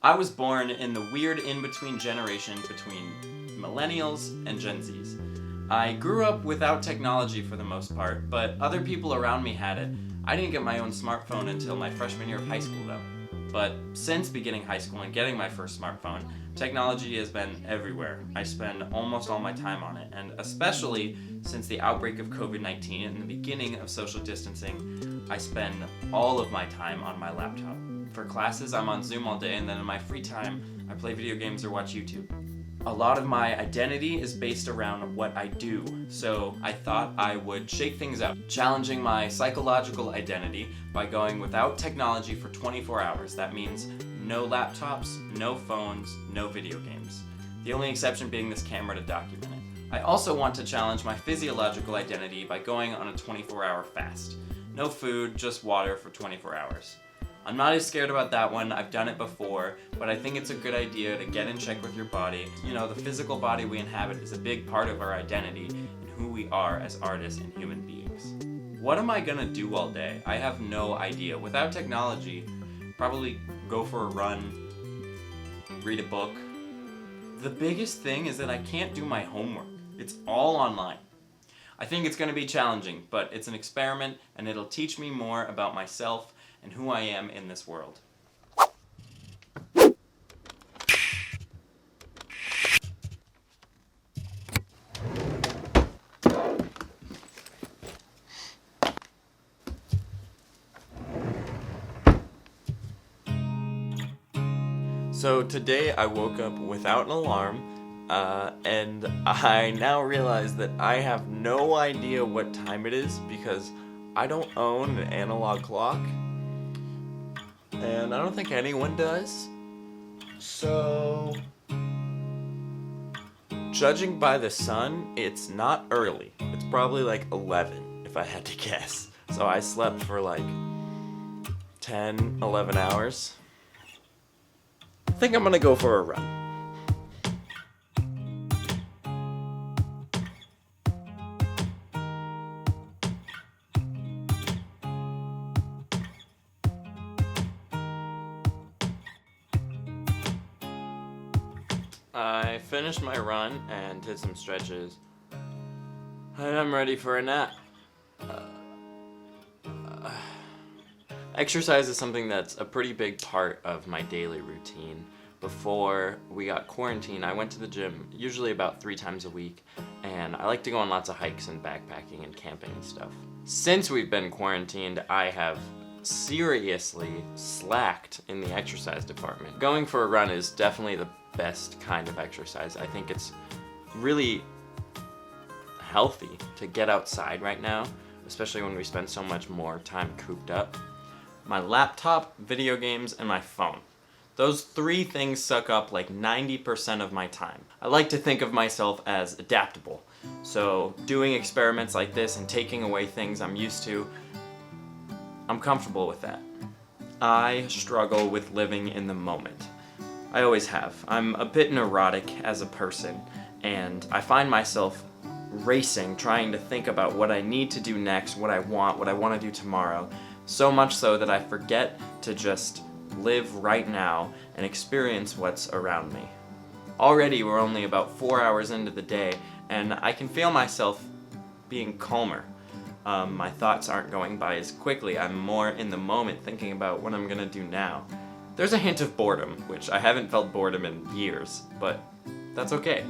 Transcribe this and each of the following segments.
I was born in the weird in-between generation between millennials and Gen Zs. I grew up without technology for the most part, but other people around me had it. I didn't get my own smartphone until my freshman year of high school though. But since beginning high school and getting my first smartphone, technology has been everywhere. I spend almost all my time on it, and especially since the outbreak of COVID-19 and the beginning of social distancing, I spend all of my time on my laptop. For classes, I'm on Zoom all day, and then in my free time, I play video games or watch YouTube. A lot of my identity is based around what I do, so I thought I would shake things up, challenging my psychological identity by going without technology for 24 hours. That means no laptops, no phones, no video games. The only exception being this camera to document it. I also want to challenge my physiological identity by going on a 24-hour fast. No food, just water for 24 hours. I'm not as scared about that one, I've done it before, but I think it's a good idea to get in check with your body. You know, the physical body we inhabit is a big part of our identity and who we are as artists and human beings. What am I gonna do all day? I have no idea. Without technology, probably go for a run, read a book. The biggest thing is that I can't do my homework. It's all online. I think it's gonna be challenging, but it's an experiment and it'll teach me more about myself and who I am in this world. So today I woke up without an alarm, and I now realize that I have no idea what time it is because I don't own an analog clock. And I don't think anyone does. So, judging by the sun, it's not early. It's probably like 11, if I had to guess. So I slept for like 10, 11 hours. I think I'm gonna go for a run. I finished my run and did some stretches, and I'm ready for a nap. Exercise is something that's a pretty big part of my daily routine. Before we got quarantined, I went to the gym usually about 3 times a week, and I like to go on lots of hikes and backpacking and camping and stuff. Since we've been quarantined, I have seriously slacked in the exercise department. Going for a run is definitely the best kind of exercise. I think it's really healthy to get outside right now, especially when we spend so much more time cooped up. My laptop, video games, and my phone. Those 3 things suck up like 90% of my time. I like to think of myself as adaptable. So doing experiments like this and taking away things I'm used to, I'm comfortable with that. I struggle with living in the moment. I always have. I'm a bit neurotic as a person, and I find myself racing, trying to think about what I need to do next, what I want to do tomorrow, so much so that I forget to just live right now and experience what's around me. Already we're only about 4 hours into the day, and I can feel myself being calmer. My thoughts aren't going by as quickly. I'm more in the moment thinking about what I'm gonna do now. There's a hint of boredom, which I haven't felt boredom in years, but that's okay.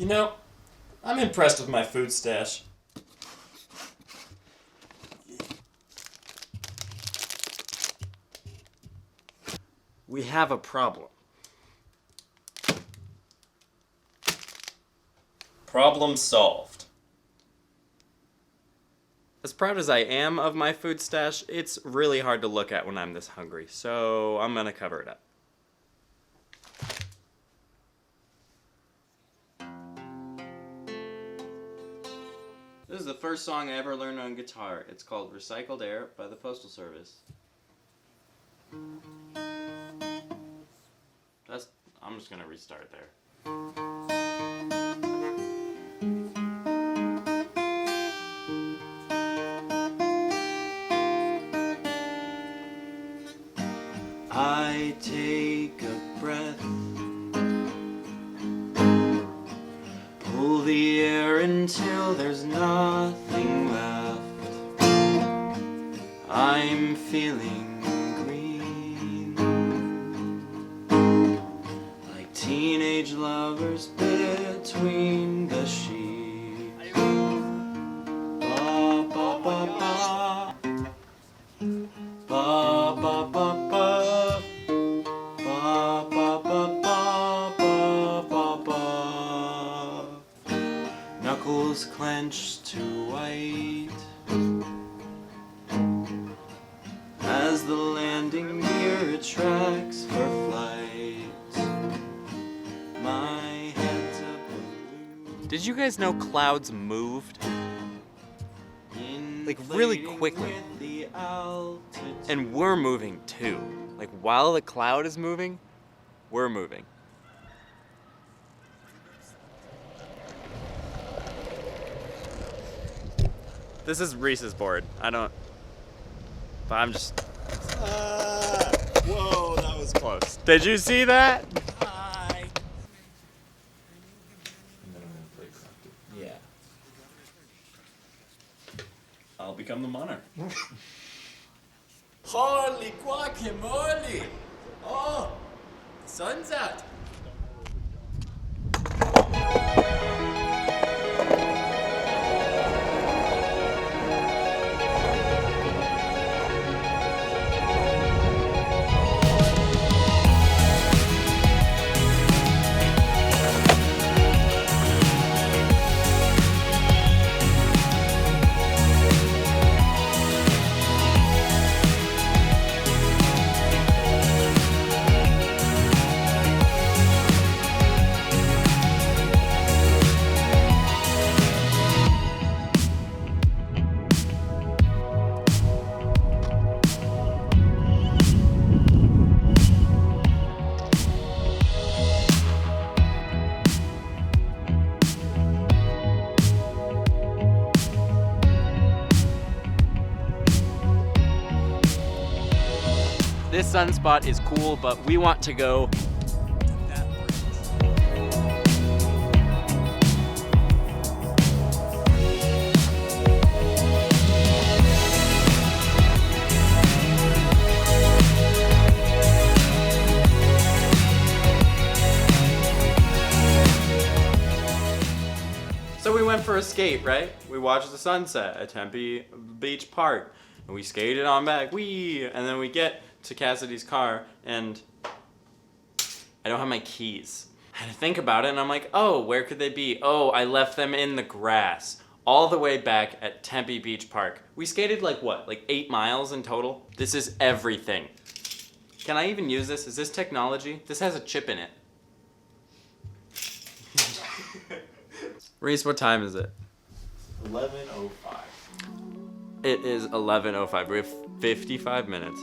You know, I'm impressed with my food stash. We have a problem. Problem solved. As proud as I am of my food stash, it's really hard to look at when I'm this hungry, so I'm gonna cover it up. This is the first song I ever learned on guitar. It's called Recycled Air by the Postal Service. I'm just gonna restart there. I take a breath, pull the air until there's nothing left. I'm feeling green, like teenage lovers between the sheets. Ba ba ba ba, ba ba ba ba. Ba, ba, ba, ba, ba, ba, ba. Knuckles clenched to white as the landing gear retracts for flight. My head's a balloon. Did you guys know clouds moved? Like really quickly. And we're moving too. Like while the cloud is moving, we're moving. This is Reese's board. But I'm just. Whoa, that was Close. Did you see that? high. And then I'm gonna play crafted. Yeah. I'll become the monarch. Holy guacamole! Oh, the sun's out. This sunspot is cool, but we want to go That bridge. So we went for a skate, right? We watched the sunset at Tempe Beach Park, and we skated on back, whee! And then we get to Cassidy's car, and I don't have my keys. I had to think about it, and I'm like, oh, where could they be? Oh, I left them in the grass, all the way back at Tempe Beach Park. We skated like what, like 8 miles in total? This is everything. Can I even use this? Is this technology? This has a chip in it. Reese, what time is it? 11:05. It is 11:05. We have 55 minutes.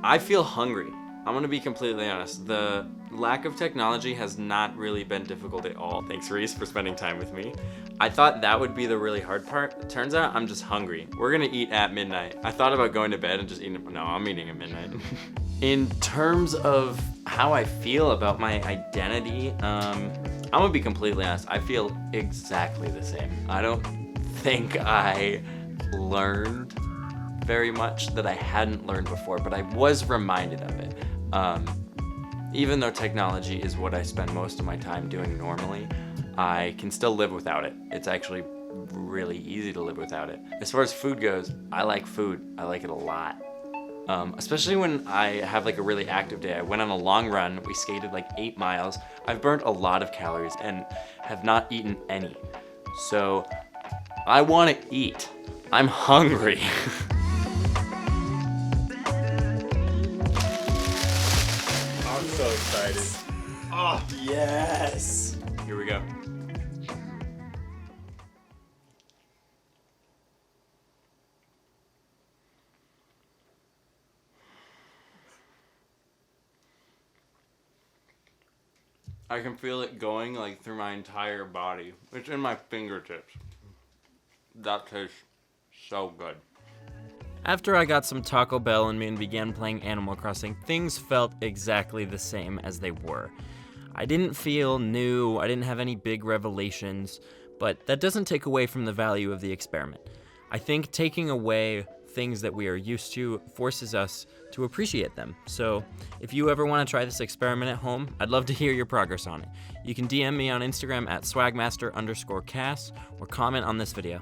I feel hungry. I'm gonna be completely honest. The lack of technology has not really been difficult at all. Thanks, Reese, for spending time with me. I thought that would be the really hard part. It turns out I'm just hungry. We're gonna eat at midnight. I thought about going to bed and just eating. No, I'm eating at midnight. In terms of how I feel about my identity, I'm gonna be completely honest. I feel exactly the same. I don't think I learned very much that I hadn't learned before, but I was reminded of it. Even though technology is what I spend most of my time doing normally, I can still live without it. It's actually really easy to live without it. As far as food goes, I like food. I like it a lot. Especially when I have like a really active day. I went on a long run, we skated like 8 miles. I've burnt a lot of calories and have not eaten any. So I want to eat. I'm hungry. I'm so excited. Oh, yes. Here we go. I can feel it going like through my entire body. It's in my fingertips. That tastes so good. After I got some Taco Bell in me and began playing Animal Crossing, things felt exactly the same as they were. I didn't feel new, I didn't have any big revelations, but that doesn't take away from the value of the experiment. I think taking away things that we are used to forces us to appreciate them. So if you ever want to try this experiment at home, I'd love to hear your progress on it. You can DM me on Instagram at swagmaster_cast or comment on this video.